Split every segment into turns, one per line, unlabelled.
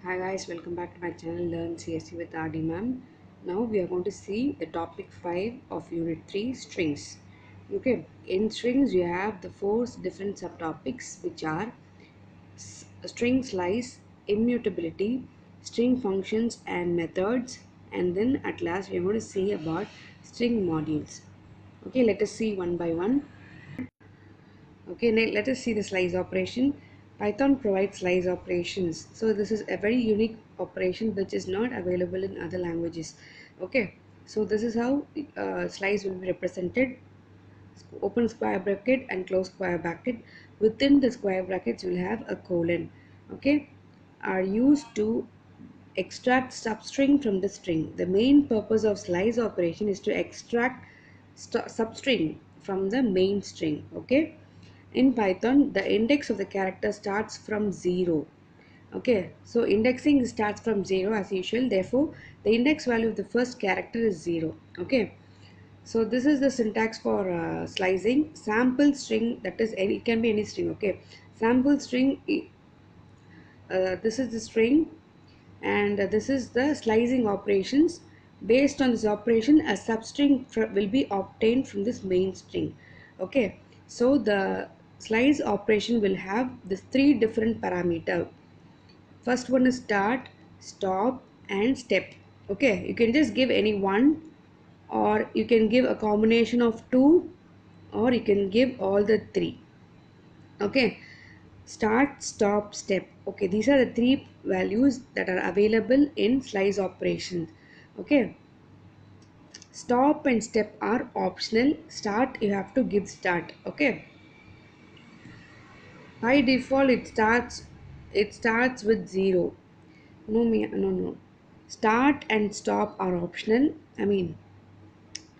Hi guys, welcome back to my channel Learn CSC with RD ma'am. Now we are going to see the topic 5 of unit 3 strings. Okay, in strings you have the 4 different subtopics which are string slice, immutability, string functions and methods, and then at last we are going to see about string modules. Okay, let us see one by one. Okay, now let us see the slice operation. Python provides slice operations. So this is a very unique operation which is not available in other languages. Okay, so this is how slice will be represented. Open square bracket and close square bracket. Within the square brackets you will have a colon. Okay, are used to extract substring from the string. The main purpose of slice operation is to extract substring from the main string. Okay, in Python the index of the character starts from 0. Okay, so indexing starts from 0 as usual, therefore the index value of the first character is 0. Okay, so this is the syntax for slicing. Sample string, that is any, it can be any string. Okay, sample string, this is the string, and this is the slicing operations. Based on this operation, a substring will be obtained from this main string. Okay, so the slice operation will have these 3 different parameter. First one is start, stop and step. Okay, you can just give any one, or you can give a combination of two, or you can give all the 3. Okay, start, stop, step. Okay, these are the 3 values that are available in slice operations. Okay, stop and step are optional. Start, you have to give start. Okay, by default it starts with 0. No, start and stop are optional.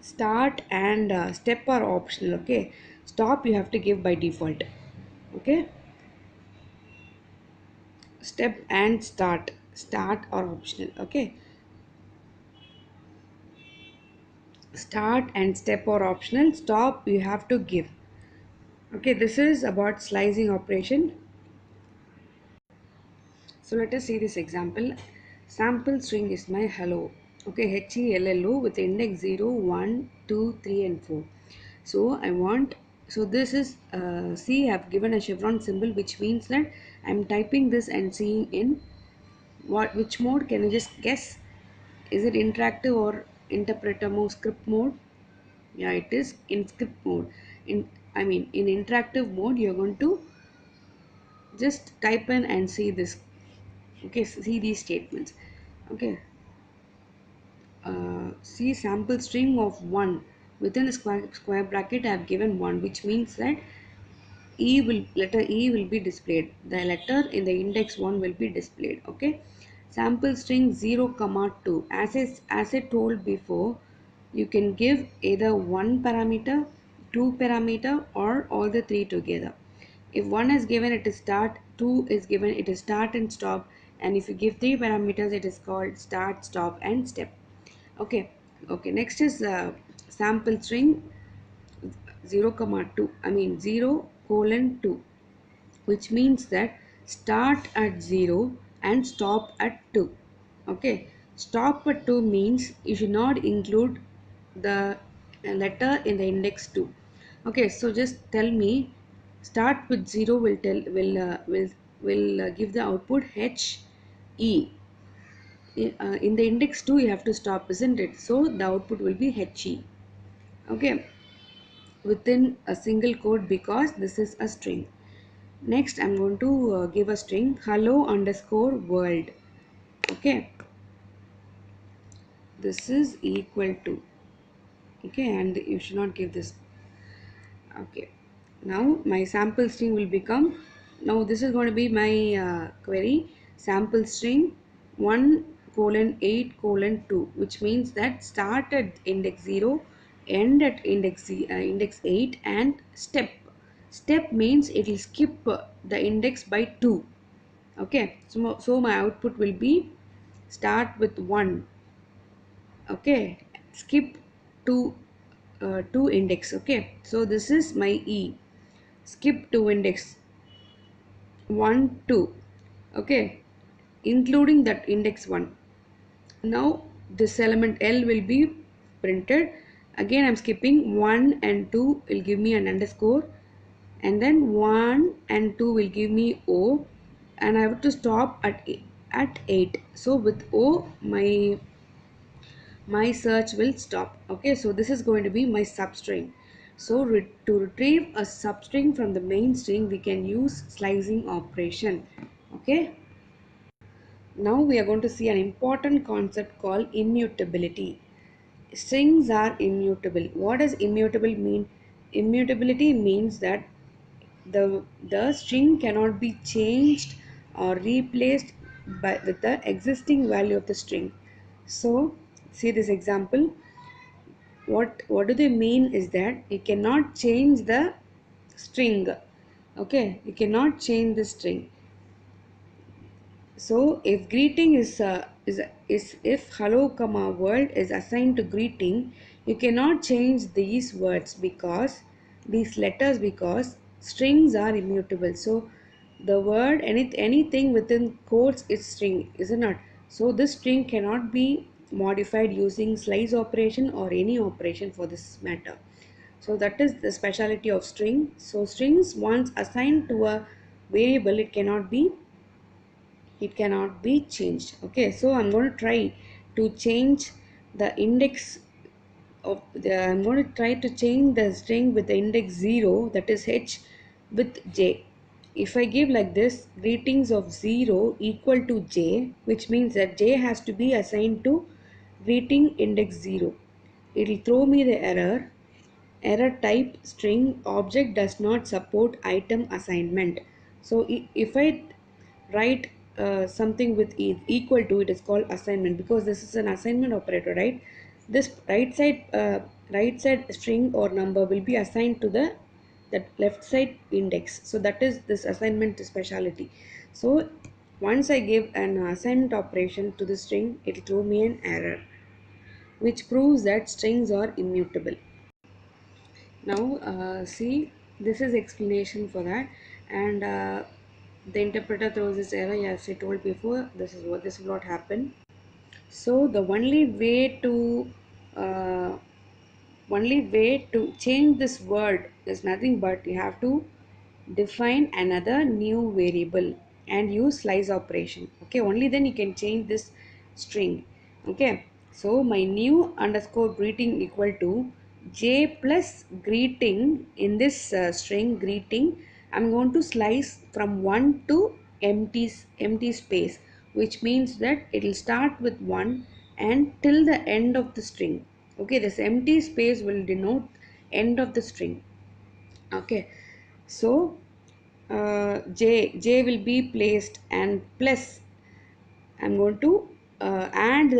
Start and step are optional. Okay, stop you have to give by default. Okay, step and start are optional. Okay, start and step are optional, stop you have to give. Okay, this is about slicing operation. So let us see this example. Sample string is my hello. Okay, hello with index 0, 1, 2, 3 and 4. So I want, so this is see, I have given a chevron symbol, which means that I am typing this and seeing in which mode. Can you just guess? Is it interactive or interpreter mode, script mode? Yeah, it is in script mode. In interactive mode you're going to just type in and see this. Okay, see these statements. Okay, see sample string of 1. Within the square bracket I have given 1, which means that letter E will be displayed. The letter in the index 1 will be displayed. Okay, sample string 0 comma 2. As I told before, you can give either one parameter, two parameter, or all the 3 together. If 1 is given, it is start, 2 is given, it is start and stop, and if you give 3 parameters, it is called start, stop and step. Okay, next is sample string 0 comma 2, 0 colon 2, which means that start at 0 and stop at 2. Okay, stop at 2 means you should not include the letter in the index 2. Okay, so just tell me, start with 0 will give the output H E. In the index 2 you have to stop, isn't it? So the output will be HE. Okay, within a single quote, because this is a string. Next I'm going to give a string hello underscore world. Okay, this is equal to, okay, and you should not give this. Okay, now my sample string will become, now this is going to be my query, sample string 1 colon 8 colon 2, which means that start at index 0, end at index 8, and step means it will skip the index by 2. Okay, so my output will be start with 1. Okay, skip to 2 index. Okay, so this is my E, skip 2 index 1 2. Okay, including that index 1. Now this element L will be printed. Again I'm skipping 1 and 2 will give me an underscore, and then 1 and 2 will give me O, and I have to stop at 8. So with O my search will stop. Okay, so this is going to be my substring. So to retrieve a substring from the main string, we can use slicing operation. Okay, now we are going to see an important concept called immutability. Strings are immutable. What does immutable mean? Immutability means that the string cannot be changed or replaced with the existing value of the string. So see this example. What do they mean is that you cannot change the string. Okay, you cannot change the string. So if greeting is if hello comma world is assigned to greeting, you cannot change these words because these letters, because strings are immutable. So the word anything within quotes is string, is it not? So this string cannot be modified using slice operation or any operation for this matter. So that is the speciality of string. So strings once assigned to a variable, it cannot be changed. Okay, so I'm going to try to change the index of the I'm going to try to change the string with the index 0, that is h, with j. If I give like this, greetings of 0 equal to j, which means that j has to be assigned to greeting index 0, it will throw me the error type string object does not support item assignment. So if I write something with equal to, it is called assignment, because this is an assignment operator, right? This right side string or number will be assigned to the that left side index. So that is this assignment speciality. So once I give an assignment operation to the string, it will throw me an error, which proves that strings are immutable. Now see, this is explanation for that, and the interpreter throws this error. As I told before, this will not happen. So the uh, only way to change this word is nothing but you have to define another new variable and use slice operation. Okay, only then you can change this string. Okay, so my new underscore greeting equal to j plus greeting. In this string greeting, I'm going to slice from 1 to empty space, which means that it will start with 1 and till the end of the string. Okay, this empty space will denote end of the string. Okay, so j will be placed, and plus I'm going to add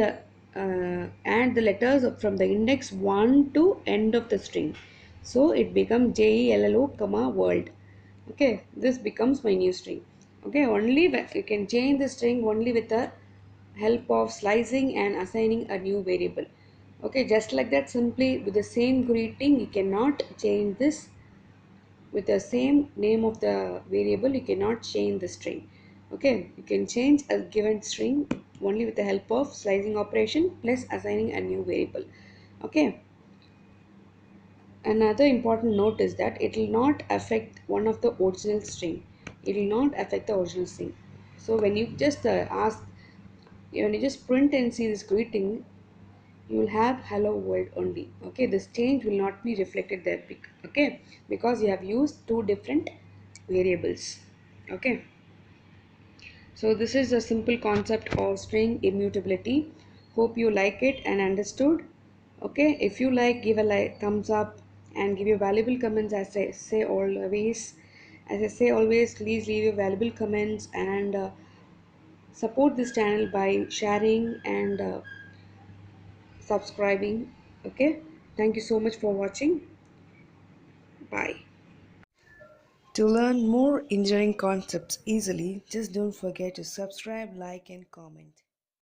the letters from the index 1 to end of the string. So it becomes jello comma world. Okay, this becomes my new string. Okay, only you can change the string only with the help of slicing and assigning a new variable. Okay, just like that, simply with the same greeting, you cannot change this. With the same name of the variable, you cannot change the string. Okay, you can change a given string only with the help of slicing operation plus assigning a new variable. Okay, another important note is that it will not affect one of the original string. It will not affect the original string. So when you just when you just print and see this greeting, you will have hello world only. Okay, this change will not be reflected there. Okay, because you have used two different variables. Okay, so this is a simple concept of string immutability. Hope you like it and understood. Okay, if you like, give a thumbs up and give your valuable comments. As I say always, please leave your valuable comments and support this channel by sharing and subscribing. Okay, thank you so much for watching. Bye. To learn more engineering concepts easily, just don't forget to subscribe, like, and comment.